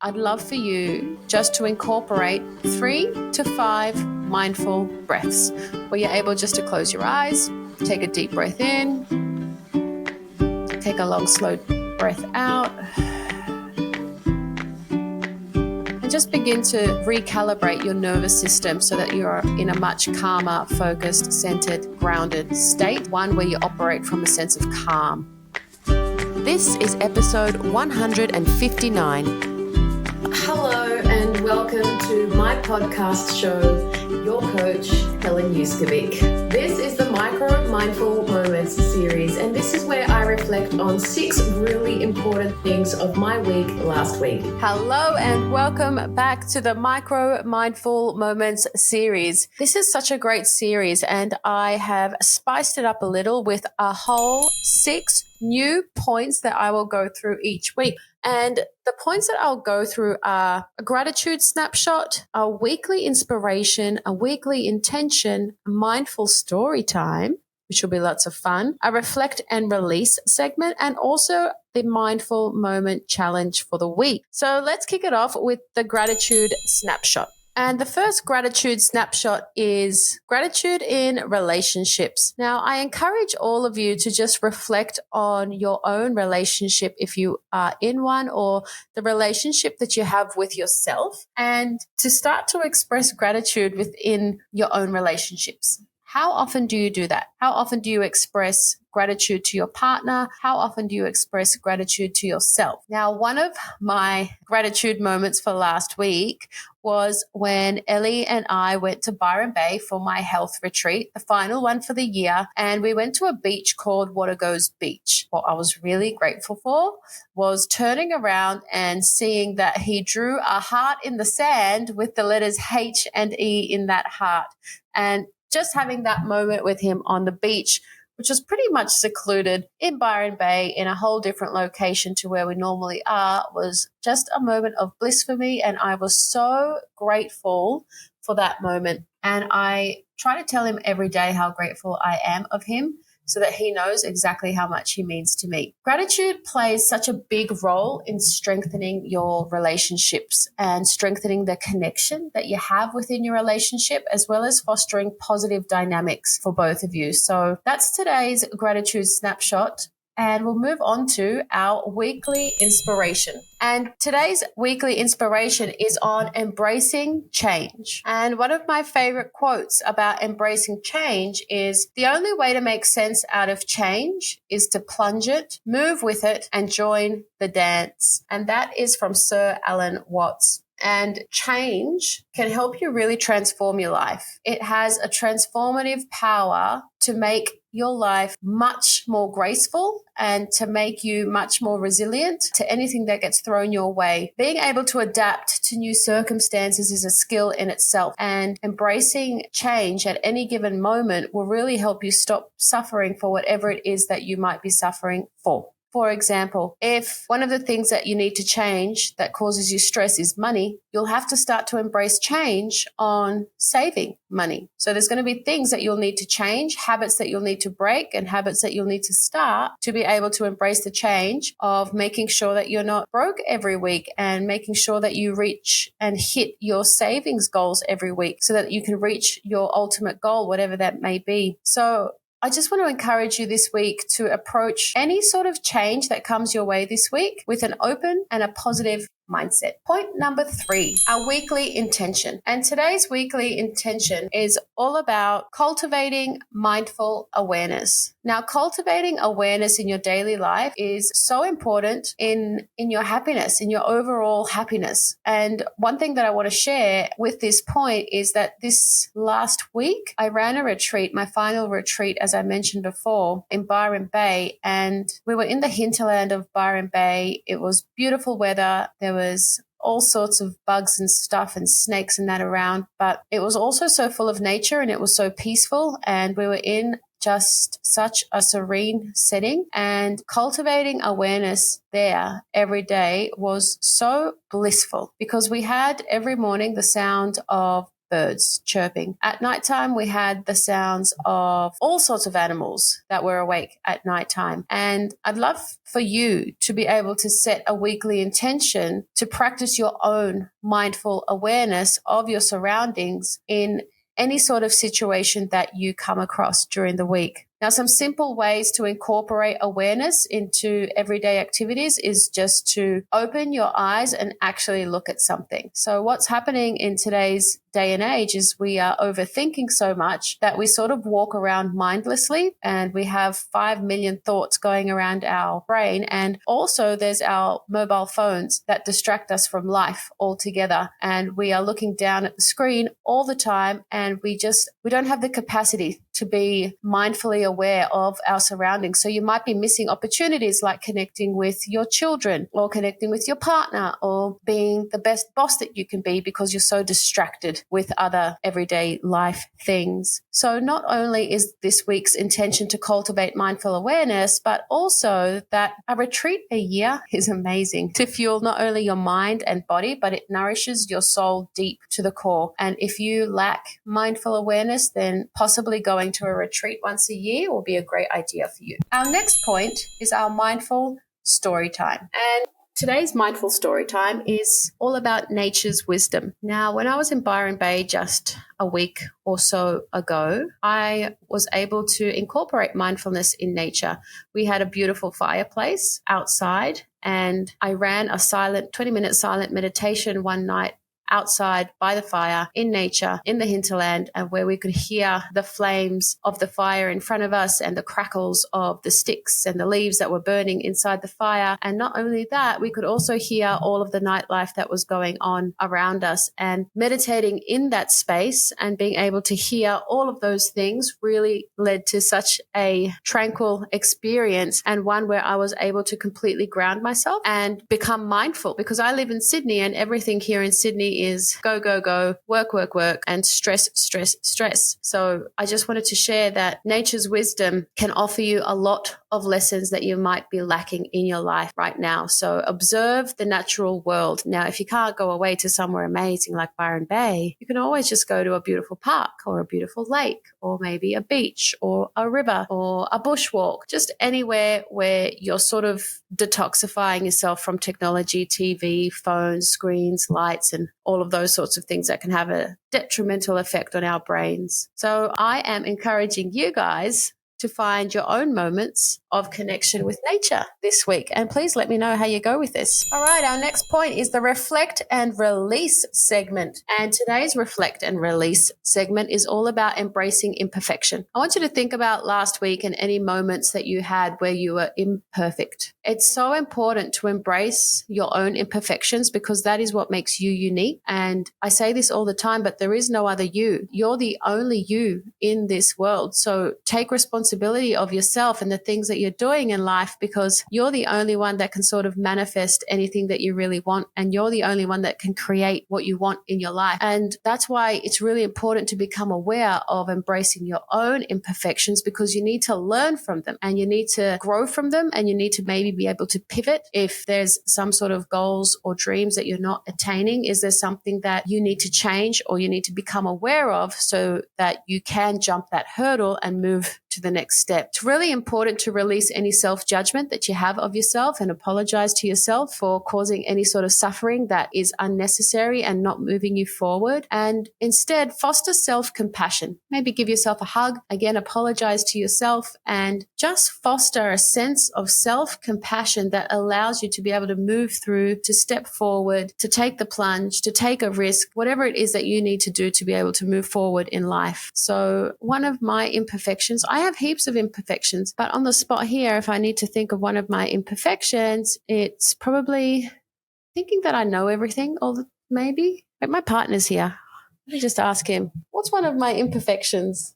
I'd love for you just to incorporate 3 to 5 mindful breaths where you're able just to close your eyes, take a deep breath in, take a long, slow breath out, and just begin to recalibrate your nervous system so that you're in a much calmer, focused, centered, grounded state, one where you operate from a sense of calm. This is episode 159. Hello and welcome to my podcast show, your coach, Helen Uskovic. This is the Micro Mindful Moments series, and this is where I reflect on 6 really important things of my week last week. Hello and welcome back to the Micro Mindful Moments series. This is such a great series, and I have spiced it up a little with a whole 6 new points that I will go through each week. And the points that I'll go through are a gratitude snapshot, a weekly inspiration, a weekly intention, a mindful story time, which will be lots of fun, a reflect and release segment, and also the mindful moment challenge for the week. So let's kick it off with the gratitude snapshot. And the first gratitude snapshot is gratitude in relationships. Now, I encourage all of you to just reflect on your own relationship if you are in one, or the relationship that you have with yourself, and to start to express gratitude within your own relationships. How often do you do that? How often do you express gratitude to your partner? How often do you express gratitude to yourself? Now, one of my gratitude moments for last week was when Ellie and I went to Byron Bay for my health retreat, the final one for the year, and we went to a beach called Watergoes Beach. What I was really grateful for was turning around and seeing that he drew a heart in the sand with the letters H and E in that heart. And just having that moment with him on the beach, which was pretty much secluded in Byron Bay in a whole different location to where we normally are, was just a moment of bliss for me. And I was so grateful for that moment. And I try to tell him every day how grateful I am of him, so that he knows exactly how much he means to me. Gratitude plays such a big role in strengthening your relationships and strengthening the connection that you have within your relationship, as well as fostering positive dynamics for both of you. So that's today's gratitude snapshot. And we'll move on to our weekly inspiration. And today's weekly inspiration is on embracing change. And one of my favorite quotes about embracing change is, the only way to make sense out of change is to plunge it, move with it, and join the dance. And that is from Sir Alan Watts. And change can help you really transform your life. It has a transformative power to make your life much more graceful and to make you much more resilient to anything that gets thrown your way. Being able to adapt to new circumstances is a skill in itself, and embracing change at any given moment will really help you stop suffering for whatever it is that you might be suffering for. For example, if one of the things that you need to change that causes you stress is money, you'll have to start to embrace change on saving money. So there's going to be things that you'll need to change, habits that you'll need to break, and habits that you'll need to start to be able to embrace the change of making sure that you're not broke every week, and making sure that you reach and hit your savings goals every week so that you can reach your ultimate goal, whatever that may be. So I just want to encourage you this week to approach any sort of change that comes your way this week with an open and a positive mindset. Point number 3, our weekly intention. And today's weekly intention is all about cultivating mindful awareness. Now, cultivating awareness in your daily life is so important in your happiness, in your overall happiness. And one thing that I want to share with this point is that this last week, I ran a retreat, my final retreat, as I mentioned before, in Byron Bay. And we were in the hinterland of Byron Bay. It was beautiful weather. There was all sorts of bugs and stuff and snakes and that around, but it was also so full of nature, and it was so peaceful, and we were in just such a serene setting, and cultivating awareness there every day was so blissful, because we had every morning the sound of birds chirping. At nighttime, we had the sounds of all sorts of animals that were awake at nighttime. And I'd love for you to be able to set a weekly intention to practice your own mindful awareness of your surroundings in any sort of situation that you come across during the week. Now, some simple ways to incorporate awareness into everyday activities is just to open your eyes and actually look at something. So what's happening in today's day and age is we are overthinking so much that we sort of walk around mindlessly, and we have 5 million thoughts going around our brain. And also there's our mobile phones that distract us from life altogether. And we are looking down at the screen all the time, and we don't have the capacity to be mindfully aware of our surroundings. So you might be missing opportunities like connecting with your children or connecting with your partner or being the best boss that you can be because you're so distracted with other everyday life things. So not only is this week's intention to cultivate mindful awareness, but also that a retreat a year is amazing to fuel not only your mind and body, but it nourishes your soul deep to the core. And if you lack mindful awareness, then possibly going to a retreat once a year will be a great idea for you. Our next point is our mindful story time. And today's mindful story time is all about nature's wisdom. Now, when I was in Byron Bay just a week or so ago, I was able to incorporate mindfulness in nature. We had a beautiful fireplace outside, and I ran a 20-minute silent meditation one night outside by the fire in nature, in the hinterland, and where we could hear the flames of the fire in front of us and the crackles of the sticks and the leaves that were burning inside the fire. And not only that, we could also hear all of the nightlife that was going on around us. And meditating in that space and being able to hear all of those things really led to such a tranquil experience, and one where I was able to completely ground myself and become mindful, because I live in Sydney and everything here in Sydney is go, go, go, work, work, work, and stress, stress, stress. So I just wanted to share that nature's wisdom can offer you a lot of lessons that you might be lacking in your life right now. So observe the natural world. Now, if you can't go away to somewhere amazing like Byron Bay, you can always just go to a beautiful park or a beautiful lake or maybe a beach or a river or a bushwalk, just anywhere where you're sort of detoxifying yourself from technology, TV, phones, screens, lights, and all of those sorts of things that can have a detrimental effect on our brains. So I am encouraging you guys to find your own moments of connection with nature this week. And please let me know how you go with this. All right, our next point is the reflect and release segment. And today's reflect and release segment is all about embracing imperfection. I want you to think about last week and any moments that you had where you were imperfect. It's so important to embrace your own imperfections because that is what makes you unique. And I say this all the time, but there is no other you. You're the only you in this world. So take responsibility of yourself and the things that you're doing in life, because you're the only one that can sort of manifest anything that you really want, and you're the only one that can create what you want in your life. And that's why it's really important to become aware of embracing your own imperfections, because you need to learn from them and you need to grow from them, and you need to maybe be able to pivot if there's some sort of goals or dreams that you're not attaining. Is there something that you need to change or you need to become aware of so that you can jump that hurdle and move to the next step? It's really important to release any self-judgment that you have of yourself and apologize to yourself for causing any sort of suffering that is unnecessary and not moving you forward. And instead, foster self-compassion. Maybe give yourself a hug. Again, apologize to yourself and just foster a sense of self-compassion that allows you to be able to move through, to step forward, to take the plunge, to take a risk, whatever it is that you need to do to be able to move forward in life. So one of my imperfections, I have heaps of imperfections, but on the spot here, if I need to think of one of my imperfections, it's probably thinking that I know everything, or maybe like my partner's here. Let me just ask him, what's one of my imperfections?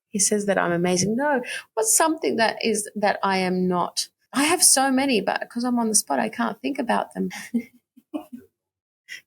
He says that I'm amazing. No, what's something that I am not? I have so many, but because I'm on the spot, I can't think about them.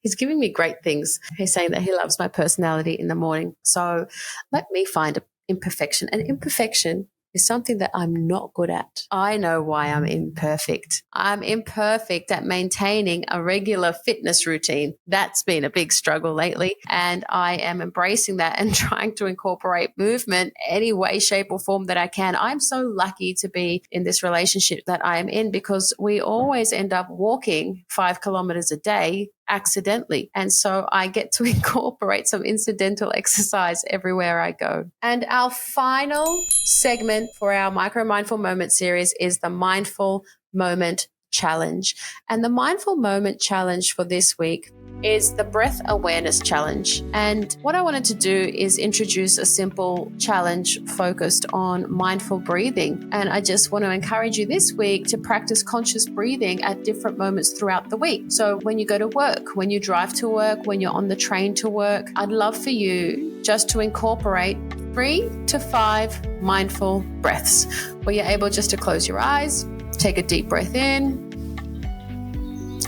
He's giving me great things. He's saying that he loves my personality in the morning. So let me find an imperfection. An imperfection is something that I'm not good at. I know why I'm imperfect. I'm imperfect at maintaining a regular fitness routine. That's been a big struggle lately. And I am embracing that and trying to incorporate movement any way, shape, or form that I can. I'm so lucky to be in this relationship that I am in because we always end up walking 5 kilometers a day accidentally. And so I get to incorporate some incidental exercise everywhere I go. And our final segment for our Micro Mindful Moment series is the Mindful Moment Challenge. And the Mindful Moment Challenge for this week is the Breath Awareness Challenge. And what I wanted to do is introduce a simple challenge focused on mindful breathing. And I just want to encourage you this week to practice conscious breathing at different moments throughout the week. So when you go to work, when you drive to work, when you're on the train to work, I'd love for you just to incorporate 3 to 5 mindful breaths where you're able just to close your eyes, take a deep breath in,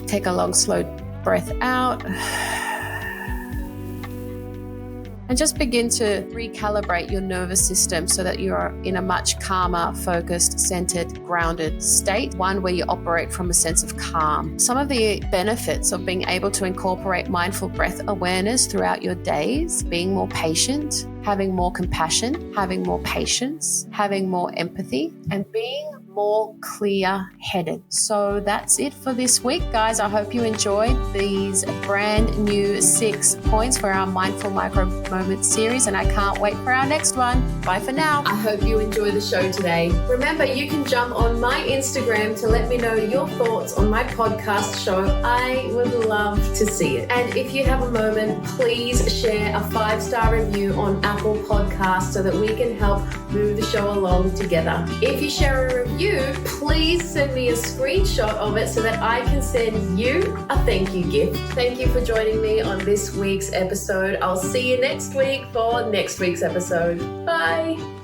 take a long, slow breath out, and just begin to recalibrate your nervous system so that you are in a much calmer, focused, centered, grounded state, one where you operate from a sense of calm. Some of the benefits of being able to incorporate mindful breath awareness throughout your days: being more patient, having more compassion, having more patience, having more empathy, and being more clear-headed. So that's it for this week, guys. I hope you enjoyed these brand new 6 points for our Mindful Micro Moment series, and I can't wait for our next one. Bye for now. I hope you enjoy the show today. Remember, you can jump on my Instagram to let me know your thoughts on my podcast show. I would love to see it. And if you have a moment, please share a 5-star review on Apple Podcasts so that we can help move the show along together. If you share a review, please send me a screenshot of it so that I can send you a thank you gift. Thank you for joining me on this week's episode. I'll see you next week for next week's episode. Bye.